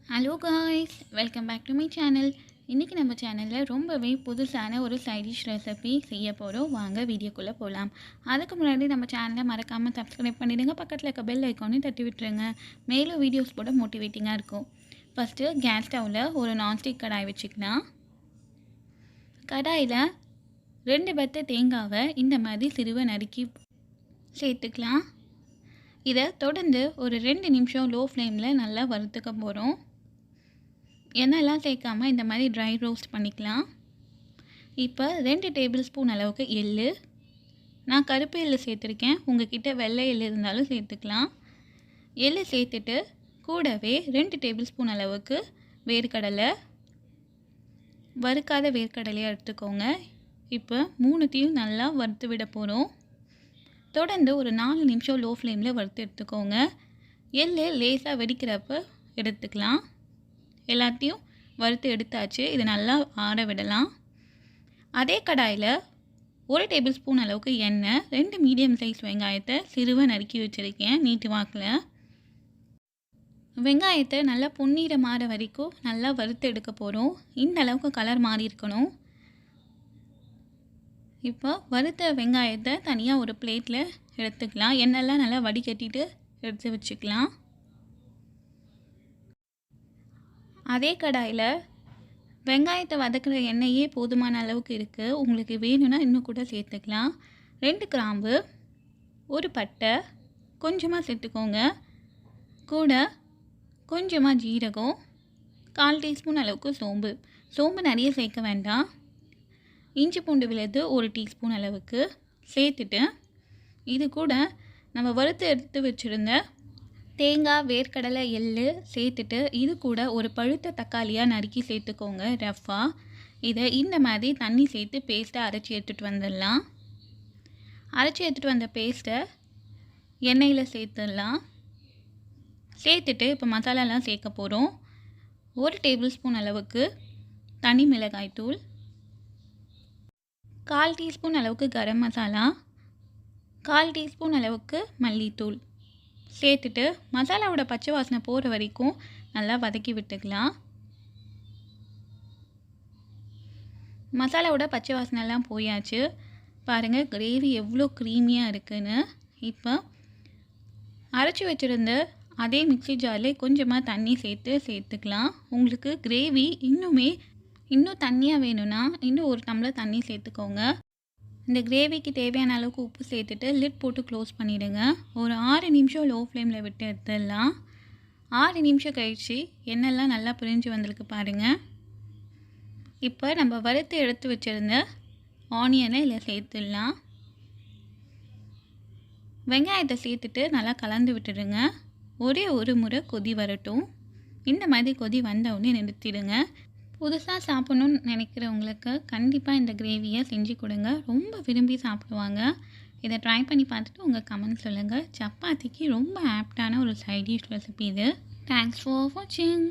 Hello guys, welcome back to my channel. இன்றைக்கி நம்ம சேனலில் ரொம்பவே புதுசான ஒரு சைட் டிஷ் ரெசிபி செய்ய போகிறோம். வாங்க வீடியோக்குள்ளே போகலாம். அதுக்கு முன்னாடி நம்ம சேனலை மறக்காமல் சப்ஸ்கிரைப் பண்ணிவிடுங்க. பக்கத்தில் இருக்க பெல் ஐக்கானையும் தட்டி விட்டுருங்க. மேலும் வீடியோஸ் கூட மோட்டிவேட்டிங்காக இருக்கும். ஃபஸ்ட்டு கேஸ் ஸ்டவ்வில் ஒரு நான்ஸ்டிக் கடாய் வச்சுக்கலாம். கடாயில் 2 பத்த தேங்காவை இந்த மாதிரி சிறுவை நறுக்கி சேர்த்துக்கலாம். இதை தொடர்ந்து ஒரு 2 நிமிஷம் லோ ஃப்ளேமில் நல்லா வறுத்துக்க போகிறோம். எண்ணெய்லாம் சேர்க்காமல் இந்த மாதிரி ட்ரை ரோஸ்ட் பண்ணிக்கலாம். இப்போ 2 டேபிள் ஸ்பூன் அளவுக்கு எள்ளு, நான் கருப்பு எள்ளு சேர்த்துருக்கேன். உங்ககிட்ட வெள்ளை எள்ளு இருந்தாலும் சேர்த்துக்கலாம். எள்ளு சேர்த்துட்டு கூடவே 2 டேபிள் ஸ்பூன் அளவுக்கு வேர்க்கடலை, வறுக்காத வேர்க்கடலையாக எடுத்துக்கோங்க. இப்போ 3த்தையும் நல்லா வறுத்து விட போகிறோம். தொடர்ந்து ஒரு 4 நிமிஷம் லோ ஃப்ளேமில் வறுத்து எடுத்துக்கோங்க. எள்ளு லேசாக வெடிக்கிறப்ப எடுத்துக்கலாம். எல்லாத்தையும் வறுத்து எடுத்தாச்சு. இது நல்லா ஆற விடலாம். அதே கடாயில் 1 டேபிள் ஸ்பூன் அளவுக்கு எண்ணெய், 2 மீடியம் சைஸ் வெங்காயத்தை சிறுவை நறுக்கி வச்சுருக்கேன் நீட்டு வாக்கில். வெங்காயத்தை நல்லா பொன்னிறம் மாற வரைக்கும் நல்லா வறுத்து எடுக்க போகிறோம். இந்த அளவுக்கு கலர் மாறி இருக்கணும். இப்போ வறுத்த வெங்காயத்தை தனியாக ஒரு பிளேட்டில் எடுத்துக்கலாம். எண்ணெய்லாம் நல்லா வடிகட்டிட்டு எடுத்து வச்சுக்கலாம். அதே கடாயில் வெங்காயத்தை வதக்குற எண்ணெயே போதுமான அளவுக்கு இருக்குது. உங்களுக்கு வேணும்னா இன்னும் கூட சேர்த்துக்கலாம். 2 கிராம்பு, 1 பட்டை கொஞ்சமாக சேர்த்துக்கோங்க. கூட கொஞ்சமாக ஜீரகம், 1/4 டீஸ்பூன் அளவுக்கு சோம்பு நிறைய சேர்க்க வேண்டாம். இஞ்சி பூண்டு விழுது 1 டீஸ்பூன் அளவுக்கு சேர்த்துட்டு இது கூட நம்ம வறுத்து எடுத்து வச்சுருந்த தேங்காய், வேர்க்கடலை, எள்ளு சேர்த்துட்டு இது கூட ஒரு பழுத்த தக்காளியாக நறுக்கி சேர்த்துக்கோங்க ரஃப்பாக. இதை இந்த மாதிரி தண்ணி சேர்த்து பேஸ்ட்டை அரைச்சி எடுத்துகிட்டு வந்துடலாம். அரைச்சி எடுத்துகிட்டு வந்த பேஸ்ட்டை எண்ணெயில் சேர்த்துடலாம். சேர்த்துட்டு இப்போ மசாலாலாம் சேர்க்க போகிறோம். 1 டேபிள் ஸ்பூன் அளவுக்கு தனி மிளகாய் தூள், 1/4 டீஸ்பூன் அளவுக்கு கரம் மசாலா, 1/4 டீஸ்பூன் அளவுக்கு மல்லித்தூள் சேர்த்துட்டு மசாலாவோட பச்சை வாசனை போகிற வரைக்கும் நல்லா வதக்கி விட்டுக்கலாம். மசாலாவோட பச்சை வாசனைலாம் போயாச்சு. பாருங்கள் கிரேவி எவ்வளோ க்ரீமியாக இருக்குன்னு. இப்போ அரைச்சி வச்சுருந்த அதே மிக்ஸி ஜாரில் கொஞ்சமாக தண்ணி சேர்த்துக்கலாம். உங்களுக்கு கிரேவி இன்னும் தண்ணியாக வேணும்னா இன்னும் 1 டம்ளர் தண்ணி சேர்த்துக்கோங்க. இந்த கிரேவிக்கு தேவையான அளவுக்கு உப்பு சேர்த்துட்டு லிட் போட்டு க்ளோஸ் பண்ணிவிடுங்க. ஒரு 6 நிமிஷம் லோ ஃப்ளேமில் விட்டு எடுத்துடலாம். 6 நிமிஷம் கழித்து எண்ணெய்லாம் நல்லா பிரிஞ்சு வந்திருக்கு பாருங்கள். இப்போ நம்ம வறுத்து எடுத்து வச்சுருந்த ஆனியனை இதில் சேர்த்துடலாம். வெங்காயத்தை சேர்த்துட்டு நல்லா கலந்து விட்டுடுங்க. ஒரே ஒரு முறை கொதி வரட்டும். இந்த மாதிரி கொதி வந்தவுடனே நிறுத்திடுங்க. புதுசாக சாப்பிட்ணுன்னு நினைக்கிறவங்களுக்கு கண்டிப்பாக இந்த கிரேவியை செஞ்சு கொடுங்க. ரொம்ப விரும்பி சாப்பிடுவாங்க. இதை ட்ரை பண்ணி பார்த்துட்டு உங்கள் கமெண்ட் சொல்லுங்கள். சப்பாத்திக்கு ரொம்ப ஆப்டான ஒரு சைட் டிஷ் ரெசிபி இது. தேங்க்ஸ் ஃபார் வாட்சிங்.